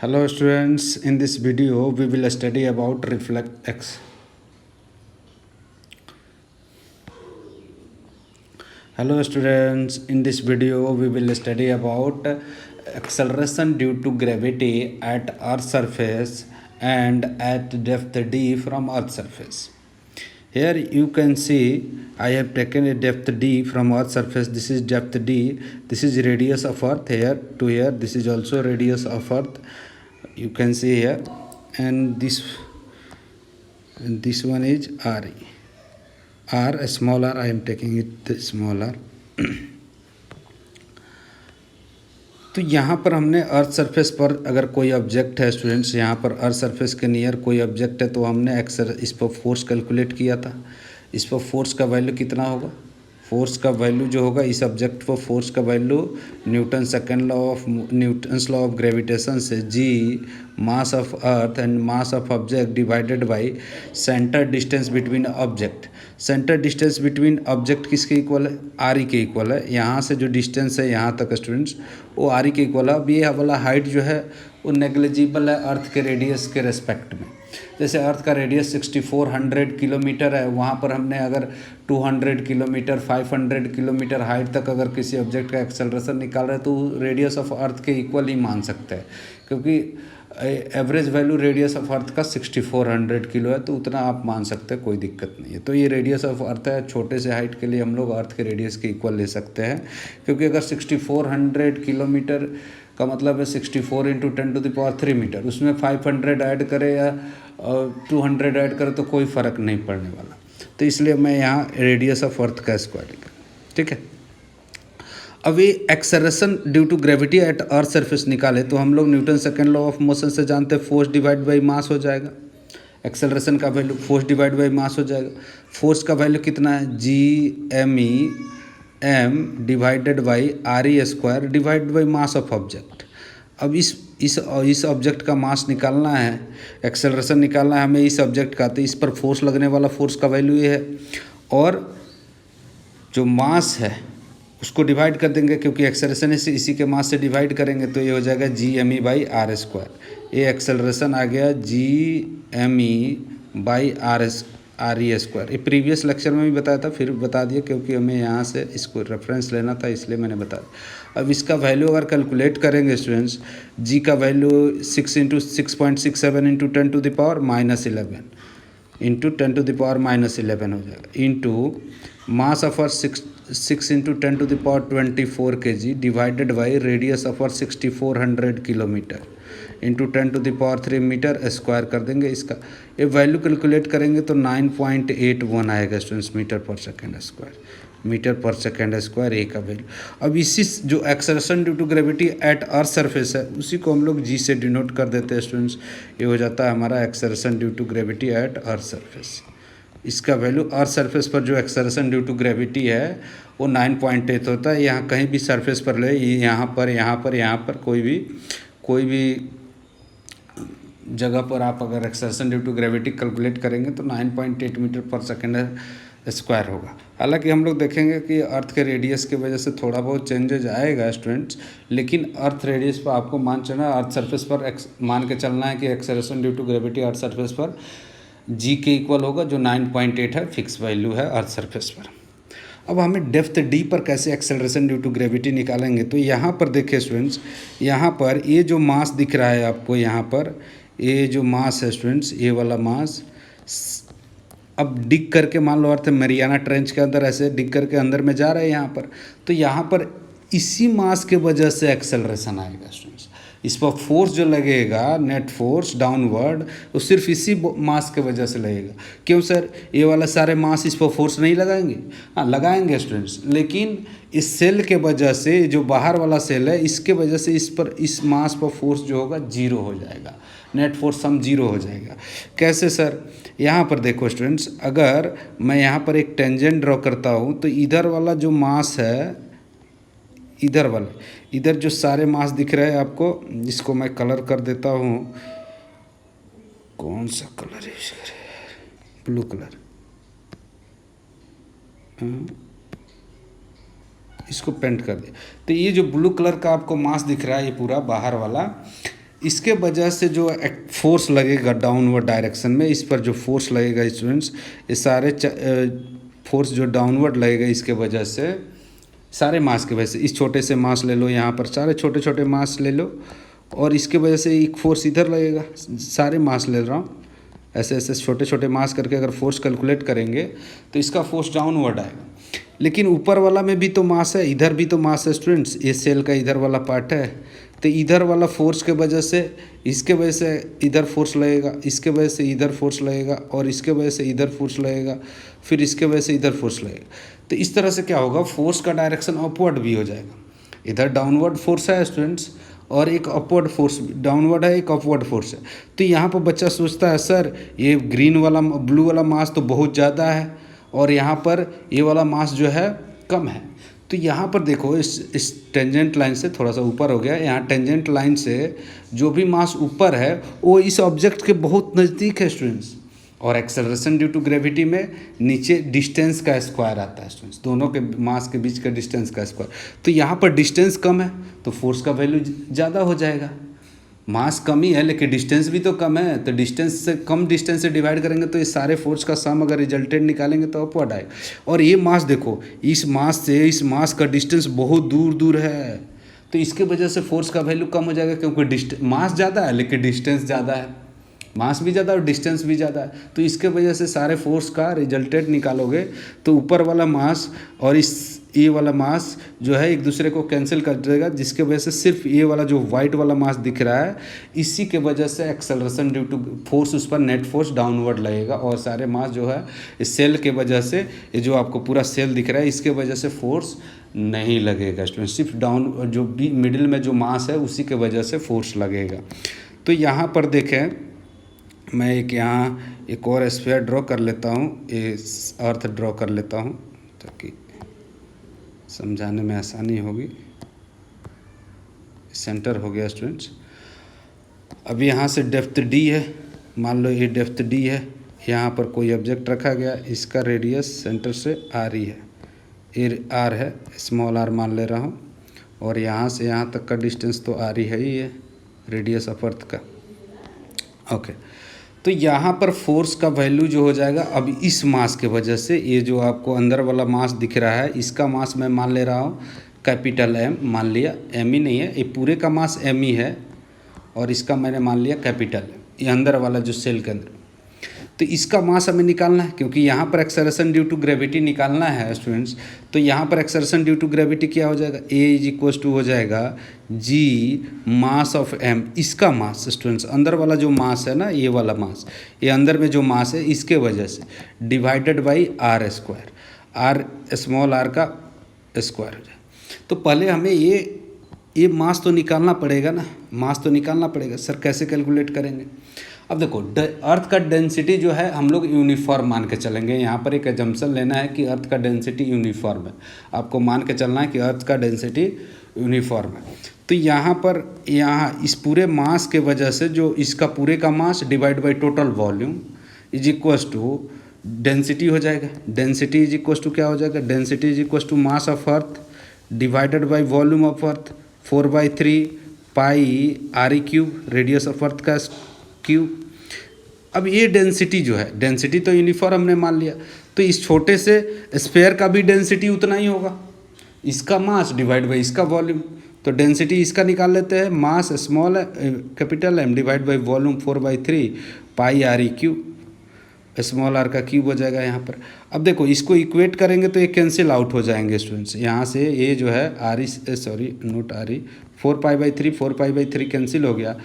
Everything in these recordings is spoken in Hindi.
Hello students, in this video we will study about reflex. Hello students, in this video we will study about acceleration due to gravity at Earth surface and at depth d from Earth surface. Here you can see I have taken a depth d from Earth surface. This is depth d. This is radius of Earth here to here. This is also radius of Earth. You can see here, and this one is r. R smaller. I am taking it smaller. तो यहाँ पर हमने अर्थ सरफेस पर अगर कोई ऑब्जेक्ट है स्टूडेंट्स, यहाँ पर अर्थ सरफेस के नियर कोई ऑब्जेक्ट है तो हमने इस पर फोर्स कैलकुलेट किया था. इस पर फोर्स का वैल्यू कितना होगा? फोर्स का वैल्यू जो होगा इस ऑब्जेक्ट पर फोर्स का value Newton's law of gravitation से G mass of earth and mass of object divided by centre distance between object. Centre distance between object किसके इक्वल है? आर ई के इक्वल है. यहाँ से जो डिस्टेंस है यहाँ तक स्टूडेंट्स वो आर ई के इक्वल है. अब ये वाला हाइट जो है वो नेग्लिजिबल है अर्थ के रेडियस के रेस्पेक्ट में. जैसे अर्थ का रेडियस 6400 किलोमीटर है, वहाँ पर हमने अगर 200 किलोमीटर 500 किलोमीटर हाइट तक अगर किसी ऑब्जेक्ट का एक्सेलरेशन निकाल रहे हैं तो रेडियस ऑफ अर्थ के इक्वल ही मान सकते हैं, क्योंकि average value radius of earth का 6400 किलो है, तो उतना आप मान सकते हैं, कोई दिक्कत नहीं है. तो ये रेडियस ऑफ अर्थ है. छोटे से हाइट के लिए हम लोग अर्थ के रेडियस के इक्वल ले सकते हैं, क्योंकि अगर 6400 किलोमीटर का मतलब है 64 इंटू 10⁻³ मीटर, उसमें 500 ऐड करें या 200 ऐड करें तो कोई फ़र्क नहीं पड़ने वाला. तो इसलिए मैं यहाँ रेडियस ऑफ अर्थ का स्क्वायर लिखा. ठीक है. अब ये acceleration due to gravity at earth surface निकाले तो हम लोग Newton second law of motion से जानते हैं फोर्स डिवाइड बाई मास हो जाएगा. एक्सेलरेशन का value force divide by mass हो जाएगा. फोर्स का वैल्यू कितना है? G M E M divided by R E square divide by mass of object. अब इस ऑब्जेक्ट का मास निकालना है, एक्सेलरेशन निकालना है हमें इस ऑब्जेक्ट का, तो इस पर फोर्स लगने वाला फोर्स का वैल्यू ये है, और जो मास है उसको डिवाइड कर देंगे, क्योंकि एक्सेलरेशन इसी के मास से डिवाइड करेंगे तो ये हो जाएगा G M E by R square. ये एक्सेलरेशन आ गया G M E by R E square. ये प्रीवियस लेक्चर में भी बताया था, फिर बता दिया क्योंकि हमें यहाँ से इसको रेफरेंस लेना था, इसलिए मैंने बता दिया. अब इसका वैल्यू अगर कैलकुलेट करेंगे स्टूडेंट्स, जी का वैल्यू 6 इंटू 6.67 इंटू 10⁻⁻11 इंटू 10⁻⁻11 हो जाएगा, into mass of earth 6 into 10⁻24 kg divided by radius of earth 6400 kilometre into 10⁻³ metre square कर देंगे. इसका ये वैल्यू कैलकुलेट करेंगे तो 9.81 आएगा students metre per second square. Metre per second square A का वैल्यू. अब इसी जो acceleration due to gravity at earth surface है उसी को हम लोग जी से डिनोट कर देते हैं स्टूडेंट्स. ये हो जाता है हमारा acceleration due to gravity at earth surface. इसका वैल्यू अर्थ सरफेस पर जो एक्सेलरेशन ड्यू टू ग्रेविटी है वो 9.8 होता है. यहाँ कहीं भी सरफेस पर ले, यहाँ पर कोई भी जगह पर आप अगर acceleration due to gravity calculate करेंगे तो 9.8 मीटर पर सेकेंड स्क्वायर होगा. हालांकि हम लोग देखेंगे कि अर्थ के रेडियस की वजह से थोड़ा बहुत चेंजेज आएगा स्टूडेंट्स, लेकिन अर्थ रेडियस पर आपको मान चलना, अर्थ सरफेस पर मान के चलना है कि acceleration due to gravity earth surface पर जी के इक्वल होगा, जो 9.8 है, फिक्स वैल्यू है अर्थ सरफेस पर. अब हमें डेप्थ डी पर कैसे एक्सेलरेशन ड्यू टू ग्रेविटी निकालेंगे, तो यहाँ पर देखिए स्टूडेंट्स, यहाँ पर ये जो मास दिख रहा है आपको, यहाँ पर ये जो मास है स्टूडेंट्स, ये वाला मास अब डिग करके मान लो अर्थ मैरियाना ट्रेंच के अंदर ऐसे डिग करके अंदर में जा रहा है यहाँ पर, तो यहाँ पर इसी मास के वजह से एक्सेलरेशन आएगा स्टूडेंट्स. इस पर फोर्स जो लगेगा नेट फोर्स डाउनवर्ड वो सिर्फ इसी मास के वजह से लगेगा. क्यों सर? ये वाला सारे मास इस पर फोर्स नहीं लगाएंगे? हाँ लगाएंगे स्टूडेंट्स, लेकिन इस सेल के वजह से, जो बाहर वाला सेल है, इसके वजह से इस मास पर फोर्स जो होगा जीरो हो जाएगा, नेट फोर्स सम जीरो हो जाएगा. कैसे सर? यहाँ पर देखो स्टूडेंट्स, अगर मैं यहाँ पर एक टेंजेंट ड्रॉ करता हूँ तो इधर वाला जो मास है, इधर जो सारे मास दिख रहे हैं आपको, इसको मैं कलर कर देता हूँ. कौन सा कलर यूज करें? Blue colour. इसको पेंट कर दे. तो ये जो ब्लू कलर का आपको मास दिख रहा है, ये पूरा बाहर वाला, इसके वजह से जो फोर्स लगेगा डाउनवर्ड डायरेक्शन में, इस पर जो फोर्स लगेगा स्टूडेंट्स, ये सारे फोर्स जो डाउनवर्ड लगेगा इसके वजह से, सारे मास के वजह से, इस छोटे से मास ले लो, यहाँ पर सारे छोटे छोटे मास ले लो, और इसके वजह से एक फोर्स इधर लगेगा, सारे मास ले रहा हूँ, ऐसे ऐसे छोटे छोटे मास करके अगर फोर्स कैलकुलेट करेंगे तो इसका फोर्स डाउनवर्ड आएगा। लेकिन ऊपर वाला में भी तो मास है, इधर भी तो मास है स्टूडेंट्स, ये सेल का इधर वाला पार्ट है, तो इधर वाला फोर्स के वजह से इसके वजह से इधर फोर्स लगेगा, इसके वजह से इधर फोर्स लगेगा, और इसके वजह से इधर फोर्स लगेगा, फिर इसके वजह से इधर फोर्स लगेगा। तो इस तरह से क्या होगा, फोर्स का डायरेक्शन अपवर्ड भी हो जाएगा। इधर डाउनवर्ड फोर्स है स्टूडेंट्स, और एक अपवर्ड फोर्स, डाउनवर्ड है, एक अपवर्ड फोर्स है। तो यहाँ पर बच्चा सोचता है सर ये ग्रीन वाला ब्लू वाला मास तो बहुत ज़्यादा है, और यहाँ पर ये वाला मास जो है कम है। तो यहाँ पर देखो इस टेंजेंट लाइन से थोड़ा सा ऊपर हो गया, यहाँ टेंजेंट लाइन से जो भी मास ऊपर है वो इस ऑब्जेक्ट के बहुत नज़दीक है स्टूडेंट्स, और एक्सेलरेशन ड्यू टू ग्रेविटी में नीचे डिस्टेंस का स्क्वायर आता है स्टूडेंट्स, दोनों के मास के बीच का डिस्टेंस का स्क्वायर। तो यहाँ पर डिस्टेंस कम है तो फोर्स का वैल्यू ज़्यादा हो जाएगा। मास कम ही है लेकिन डिस्टेंस भी तो कम है, तो डिस्टेंस से कम डिस्टेंस से डिवाइड करेंगे तो ये सारे फोर्स का सम अगर रिजल्टेंट निकालेंगे तो अपवर्ड आएगा। और ये मास देखो, इस मास से इस मास का डिस्टेंस बहुत दूर दूर है, तो इसके वजह से फोर्स का वैल्यू कम हो जाएगा, क्योंकि मास ज़्यादा है लेकिन डिस्टेंस ज़्यादा है, मास भी ज़्यादा और डिस्टेंस भी ज़्यादा है। तो इसके वजह से सारे फोर्स का रिजल्टेंट निकालोगे तो ऊपर वाला मास और इस ये वाला मास जो है एक दूसरे को कैंसिल कर देगा, जिसके वजह से सिर्फ ये वाला जो वाइट वाला मास दिख रहा है इसी के वजह से एक्सेलरेशन ड्यू टू फोर्स, उस पर नेट फोर्स डाउनवर्ड लगेगा, और सारे मास जो है इस सेल के वजह से, ये जो आपको पूरा सेल दिख रहा है इसके वजह से फोर्स नहीं लगेगा स्टूडेंट, सिर्फ डाउन जो भी मिडिल में जो मास है उसी के वजह से फोर्स लगेगा। तो यहाँ पर देखें, मैं यहाँ एक और स्फीयर ड्रॉ कर लेता हूँ, ये अर्थ ड्रॉ कर लेता हूँ ताकि समझाने में आसानी होगी। सेंटर हो गया स्टूडेंट्स। अब यहाँ से डेप्थ डी है, मान लो ये डेप्थ डी है, यहाँ पर कोई ऑब्जेक्ट रखा गया, इसका रेडियस सेंटर से आर ही है, ये आर है, स्मॉल आर मान ले रहा हूँ, और यहाँ से यहाँ तक का डिस्टेंस तो आर ही है ही है, रेडियस ऑफ अर्थ का। ओके, तो यहाँ पर फोर्स का वैल्यू जो हो जाएगा, अब इस मास के वजह से ये जो आपको अंदर वाला मास दिख रहा है इसका मास मैं मान ले रहा हूँ कैपिटल एम, मान लिया, एम ही नहीं है, ये पूरे का मास एम ही है, और इसका मैंने मान लिया कैपिटल, ये अंदर वाला जो सेल के अंदर। तो इसका मास हमें निकालना है, क्योंकि यहाँ पर एक्सेलरेशन ड्यू टू ग्रेविटी निकालना है स्टूडेंट्स। तो यहाँ पर एक्सेलरेशन ड्यू टू ग्रेविटी क्या हो जाएगा, ए इज इक्वल टू हो जाएगा जी मास ऑफ एम, इसका मास स्टूडेंट्स, अंदर वाला जो मास है ना, ये वाला मास, ये अंदर में जो मास है इसके वजह से divided by R square, R small R का स्क्वायर हो जाए। तो पहले हमें ये मास तो निकालना पड़ेगा ना, मास तो निकालना पड़ेगा। सर कैसे कैलकुलेट करेंगे? अब देखो, अर्थ का डेंसिटी जो है हम लोग यूनिफॉर्म मान के चलेंगे। यहाँ पर एक एजम्पशन लेना है कि अर्थ का डेंसिटी यूनिफॉर्म है, आपको मान के चलना है कि अर्थ का डेंसिटी यूनिफॉर्म है। तो यहाँ पर इस पूरे मास के वजह से जो इसका पूरे का mass divide by total volume is equals to density हो जाएगा। डेंसिटी इज इक्वल्स टू क्या हो जाएगा, density is equals to mass of earth divided by volume of earth 4/3 pi R E cube, radius of earth का क्यूब। अब ये डेंसिटी जो है, डेंसिटी तो यूनिफॉर्म हमने मान लिया, तो इस छोटे से स्फीयर का भी डेंसिटी उतना ही होगा, इसका मास डिवाइड बाई इसका वॉल्यूम। तो डेंसिटी इसका निकाल लेते हैं, mass small capital M divide by volume 4/3 pi R E cube, small R का क्यूब हो जाएगा यहाँ पर। अब देखो इसको इक्वेट करेंगे तो ये कैंसिल आउट हो जाएंगे स्टूडेंट्स, यहाँ से ये जो है R E sorry not R E 4π/3 cancel हो गया,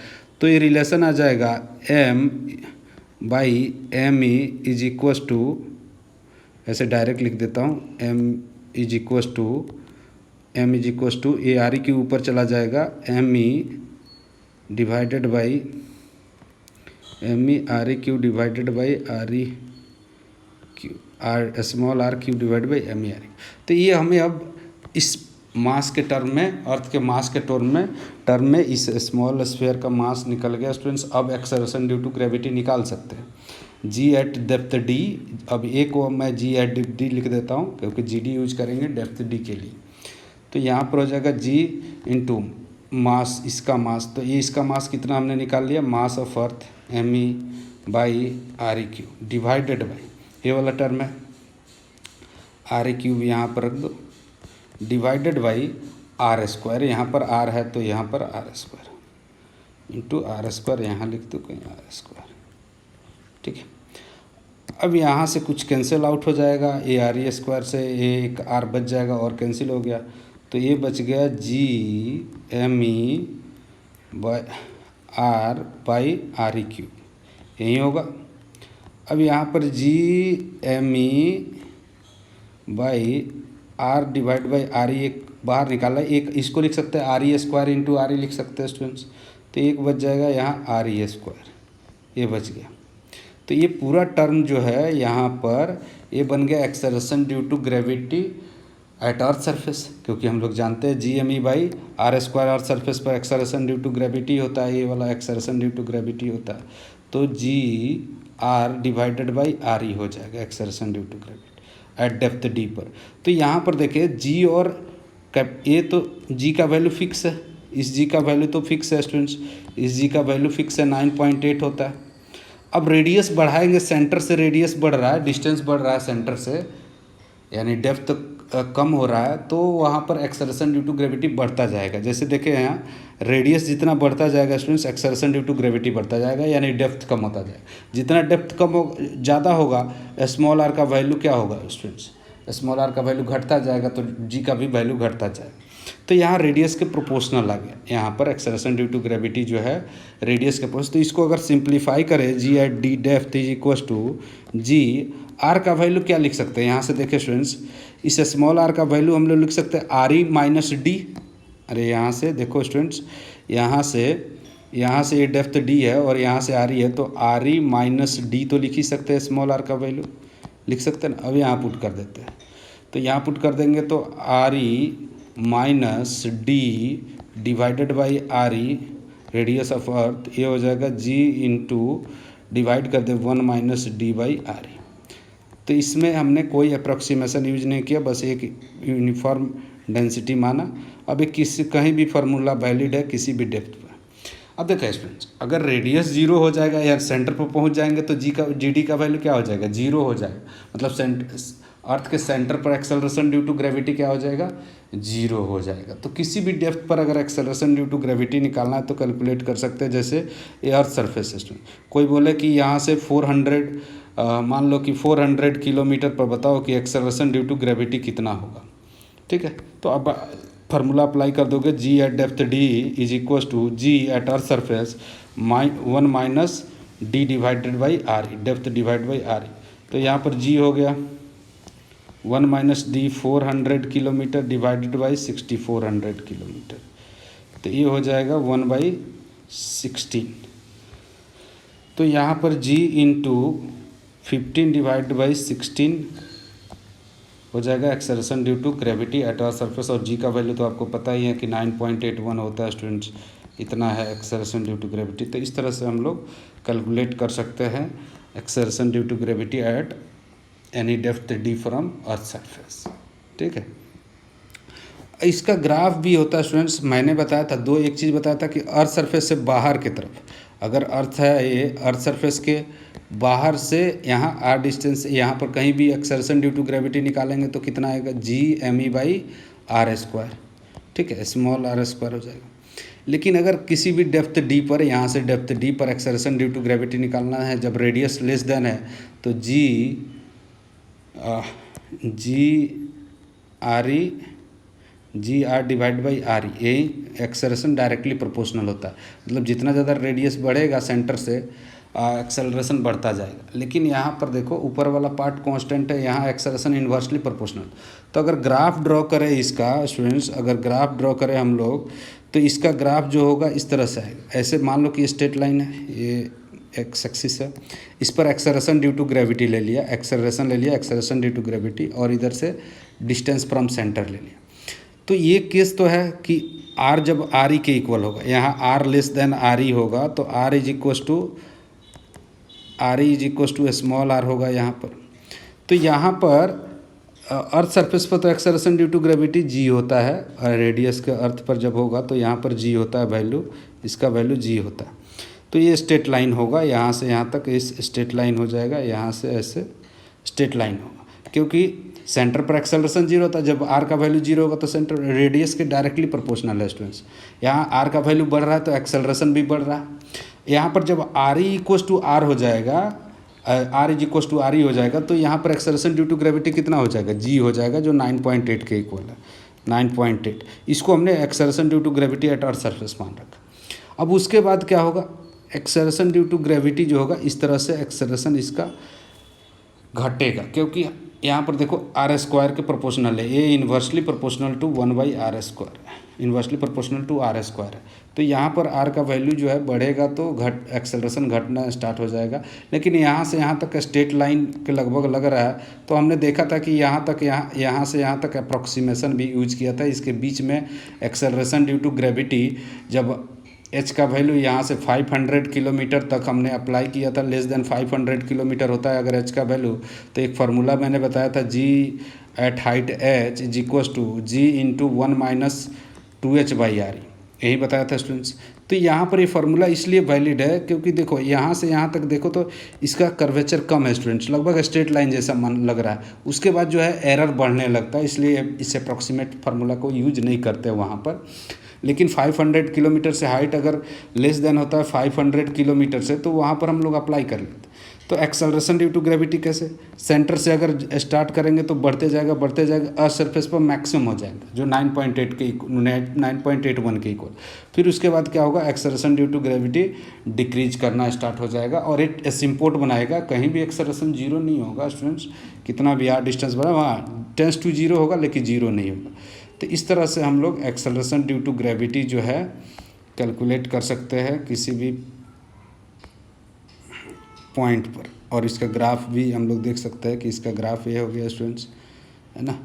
तो ये रिलेशन आ जाएगा m by M E is equals to, ऐसे डायरेक्ट लिख देता हूँ, m is equals to a R E के ऊपर चला जाएगा M E divided by M E R E Q divided by R E Q, R small R Q divide by M E R E. तो ये हमें अब इस मास के टर्म में, अर्थ के मास के टर्म में इस स्मॉल स्फीयर का मास निकल गया स्टूडेंट्स। अब एक्सेलरेशन ड्यू टू ग्रेविटी निकाल सकते हैं। जी एट डेप्थ डी, अब ए को मैं जी एट डी लिख देता हूँ क्योंकि जी डी यूज करेंगे डेप्थ डी के लिए। तो यहाँ पर हो जाएगा जी इंटू मास, इसका मास, तो ये इसका मास कितना हमने निकाल लिया, मास of earth me/re³ divided by, ये वाला टर्म है re³ यहाँ पर रख दो, डिवाइडेड बाई r², यहाँ पर r है तो यहाँ पर r² इंटू r², यहाँ लिख दो कहीं r², ठीक है। अब यहाँ से कुछ कैंसिल आउट हो जाएगा, ए re² से एक r बच जाएगा और कैंसिल हो गया, तो ये बच गया Gme/r/re³, यही होगा। अब यहाँ पर Gme/r डिवाइड बाई re एक बाहर निकाला, एक इसको लिख सकते हैं re² इंटू re लिख सकते हैं स्टूडेंट्स, तो एक बच जाएगा यहाँ re², ये बच गया। तो ये पूरा टर्म जो है यहाँ पर ये बन गया acceleration due to gravity at earth surface, क्योंकि हम लोग जानते हैं Gme/r² अर्थ सरफेस पर एक्सेलरेशन ड्यू टू ग्रेविटी होता है, ये वाला एक्सेलरेशन ड्यू टू ग्रेविटी होता है, तो Gr डिवाइडेड बाई re हो जाएगा acceleration due to gravity at depth D पर। तो यहाँ पर देखिए G और ये तो G का वैल्यू फिक्स है, इस G का वैल्यू तो फिक्स है स्टूडेंट्स, इस G का वैल्यू फिक्स है 9.8 होता है। अब रेडियस बढ़ाएंगे, सेंटर से रेडियस बढ़ रहा है, डिस्टेंस बढ़ रहा है सेंटर से, यानी डेप्थ कम हो रहा है, तो वहाँ पर एक्सेलरेशन ड्यू टू ग्रेविटी बढ़ता जाएगा। जैसे देखें यहाँ रेडियस जितना बढ़ता जाएगा students, acceleration due to gravity बढ़ता जाएगा, यानी डेप्थ कम होता जाएगा। जितना डेप्थ कम हो ज़्यादा होगा, स्मॉल आर का वैल्यू क्या होगा स्टूडेंट्स, स्मॉल आर का वैल्यू घटता जाएगा, तो जी का भी वैल्यू घटता जाएगा। तो यहाँ रेडियस के प्रोपोर्शनल आ गया, यहाँ पर एक्सेलरेशन ड्यू टू ग्रेविटी जो है रेडियस के प्रोपोर्शनल। तो इसको अगर सिंप्लीफाई करें, G at D depth is equal to G, R का वैल्यू क्या लिख सकते हैं यहाँ से, देखिए स्टूडेंट्स, इस स्मॉल आर का वैल्यू हम लोग लिख सकते हैं re-d। अरे यहाँ से देखो स्टूडेंट्स, यहाँ से ये डेप्थ d है और यहाँ से re है, तो re-d तो लिख ही सकते हैं, स्मॉल आर का वैल्यू लिख सकते हैं ना। अब यहाँ पुट कर देते हैं, तो यहाँ पुट कर देंगे तो re-d divided by re radius of अर्थ, ये हो जाएगा g इंटू डिवाइड कर दे 1 - d/re। तो इसमें हमने कोई अप्रॉक्सीमेशन यूज नहीं किया, बस एक यूनिफॉर्म डेंसिटी माना। अब एक कहीं भी फार्मूला वैलिड है किसी भी डेप्थ पर। अब देखिए स्टूडेंट्स, अगर रेडियस 0 हो जाएगा या सेंटर पर पहुंच जाएंगे तो जी का वैल्यू क्या हो जाएगा, 0 हो जाएगा। मतलब अर्थ के सेंटर पर एक्सेलरेशन ड्यू टू ग्रेविटी क्या हो जाएगा, 0 हो जाएगा। तो किसी भी डेप्थ पर अगर एक्सेलरेशन ड्यू टू ग्रेविटी निकालना है तो कैलकुलेट कर सकते हैं। जैसे ये अर्थ सरफेस सिस्टम, कोई बोले कि यहाँ से 400 मान लो कि 400 किलोमीटर पर बताओ कि एक्सेलरेशन ड्यू टू ग्रेविटी कितना होगा, ठीक है। तो अब फार्मूला अप्लाई कर दोगे, G at depth D is equal to G at earth surface 1 - d divided by re, depth divide by re। तो यहाँ पर जी हो गया 1 - d 400 kilometre divided by 6400 kilometre, तो ये हो जाएगा 1/16। तो यहाँ पर g इंटू 15 डिवाइड बाई 16 हो जाएगा acceleration due to gravity at earth surface. और जी का वैल्यू तो आपको पता ही है कि 9.81 होता है स्टूडेंट्स, इतना है एक्सेलरेशन ड्यू टू ग्रेविटी। तो इस तरह से हम लोग कैलकुलेट कर सकते हैं acceleration due to gravity at any depth D from earth surface, ठीक है। इसका ग्राफ भी होता है स्टूडेंट्स, मैंने बताया था एक चीज़ बताया था कि अर्थ सरफेस से बाहर की तरफ, अगर अर्थ है ये अर्थ सरफेस के बाहर से यहाँ आर डिस्टेंस, यहाँ पर कहीं भी एक्सेलरेशन ड्यू टू ग्रेविटी निकालेंगे तो कितना आएगा, Gme/r², ठीक है, स्मॉल r² हो जाएगा। लेकिन अगर किसी भी डेप्थ डी पर, यहाँ से डेप्थ डी पर एक्सेलरेशन ड्यू टू ग्रेविटी निकालना है, जब रेडियस लेस देन है तो Gr डिवाइड बाई re, यही एक्सेलरेशन डायरेक्टली प्रोपोर्शनल होता है। मतलब जितना ज़्यादा रेडियस बढ़ेगा सेंटर से एक्सेलरेशन बढ़ता जाएगा। लेकिन यहाँ पर देखो ऊपर वाला पार्ट कांस्टेंट है, यहाँ एक्सेलरेशन इन्वर्सली प्रोपोर्शनल। तो अगर ग्राफ ड्रॉ करें इसका स्टूडेंट्स, अगर ग्राफ ड्रॉ करें हम लोग, तो इसका ग्राफ जो होगा इस तरह से आएगा। ऐसे मान लो कि स्ट्रेट लाइन है, ये एक्स एक्सिस है, इस पर एक्सेलरेशन ड्यू टू ग्रेविटी ले लिया, एक्सेलरेशन ड्यू टू ग्रेविटी, और इधर से डिस्टेंस फ्रॉम सेंटर ले लिया। तो ये केस तो है कि r जब re के इक्वल होगा, यहाँ r लेस देन re होगा, तो r is equal to small r होगा यहाँ पर। तो यहाँ पर अर्थ सरफेस पर तो acceleration due to gravity G होता है, और रेडियस के अर्थ पर जब होगा तो यहाँ पर जी होता है वैल्यू, इसका वैल्यू जी होता है। तो ये स्ट्रेट लाइन होगा, यहाँ से यहाँ तक इस स्ट्रेट लाइन हो जाएगा, यहाँ से ऐसे स्ट्रेट लाइन होगा, क्योंकि सेंटर पर एक्सेलरेशन जीरो होता है। जब आर का वैल्यू जीरो होगा तो सेंटर रेडियस के डायरेक्टली प्रोपोर्शनल है स्टूडेंट्स। यहाँ आर का वैल्यू बढ़ रहा है तो एक्सेलरेशन भी बढ़ रहा है। यहाँ पर जब R E equals to R हो जाएगा, R is equals to R E हो जाएगा, तो यहाँ पर एक्सेलरेशन ड्यू टू ग्रेविटी कितना हो जाएगा, जी हो जाएगा, जो 9.8 के इक्वल है, 9.8। इसको हमने acceleration due to gravity at earth surface मान रखा। अब उसके बाद क्या होगा, एक्सेलरेशन ड्यू टू ग्रेविटी जो होगा इस तरह से एक्सेलरेशन इसका घटेगा, क्योंकि यहाँ पर देखो आर स्क्वायर के प्रोपोर्शनल है, ये inversely proportional to 1/r square है, inversely proportional to R square है। तो यहाँ पर आर का वैल्यू जो है बढ़ेगा तो एक्सेलरेशन घटना स्टार्ट हो जाएगा। लेकिन यहाँ से यहाँ तक स्ट्रेट लाइन के लगभग लग रहा है, तो हमने देखा था कि यहाँ से यहाँ तक अप्रॉक्सीमेशन भी यूज किया था। इसके बीच में एक्सेलरेशन ड्यू टू ग्रेविटी जब एच का वैल्यू यहाँ से 500 किलोमीटर तक हमने अप्लाई किया था, लेस देन 500 किलोमीटर होता है अगर एच का वैल्यू, तो एक फार्मूला मैंने बताया था, G at height H is equals to G into 1 - 2h/r, यही बताया था स्टूडेंट्स। तो यहाँ पर ये फार्मूला इसलिए वैलिड है क्योंकि देखो यहाँ से यहाँ तक देखो तो इसका कर्वेचर कम है स्टूडेंट्स, लगभग स्ट्रेट लाइन जैसा मन लग रहा है। उसके बाद जो है एरर बढ़ने लगता है, इसलिए इस अप्रॉक्सीमेट फार्मूला को यूज नहीं करते वहाँ पर। लेकिन 500 किलोमीटर से हाइट अगर लेस देन होता है 500 किलोमीटर से, तो वहाँ पर हम लोग अप्लाई कर लेते। तो एक्सेलरेशन ड्यू टू ग्रेविटी कैसे, सेंटर से अगर स्टार्ट करेंगे तो बढ़ते जाएगा अर्थ सरफेस पर मैक्सिमम हो जाएगा, जो 9.8 के 9.81 के इक्वल। फिर उसके बाद क्या होगा, acceleration due to gravity decrease करना स्टार्ट हो जाएगा और एक एसिम्पोट बनाएगा। कहीं भी एक्सेलरेशन जीरो नहीं होगा स्टूडेंट्स, कितना भी आर डिस्टेंस बढ़ा वहाँ टेंस टू जीरो होगा, लेकिन जीरो नहीं होगा। तो इस तरह से हम लोग एक्सेलरेशन ड्यू टू ग्रेविटी जो है कैलकुलेट कर सकते हैं किसी भी पॉइंट पर। और इसका ग्राफ भी हम लोग देख सकते हैं कि इसका ग्राफ ये हो गया स्टूडेंट्स, है ना।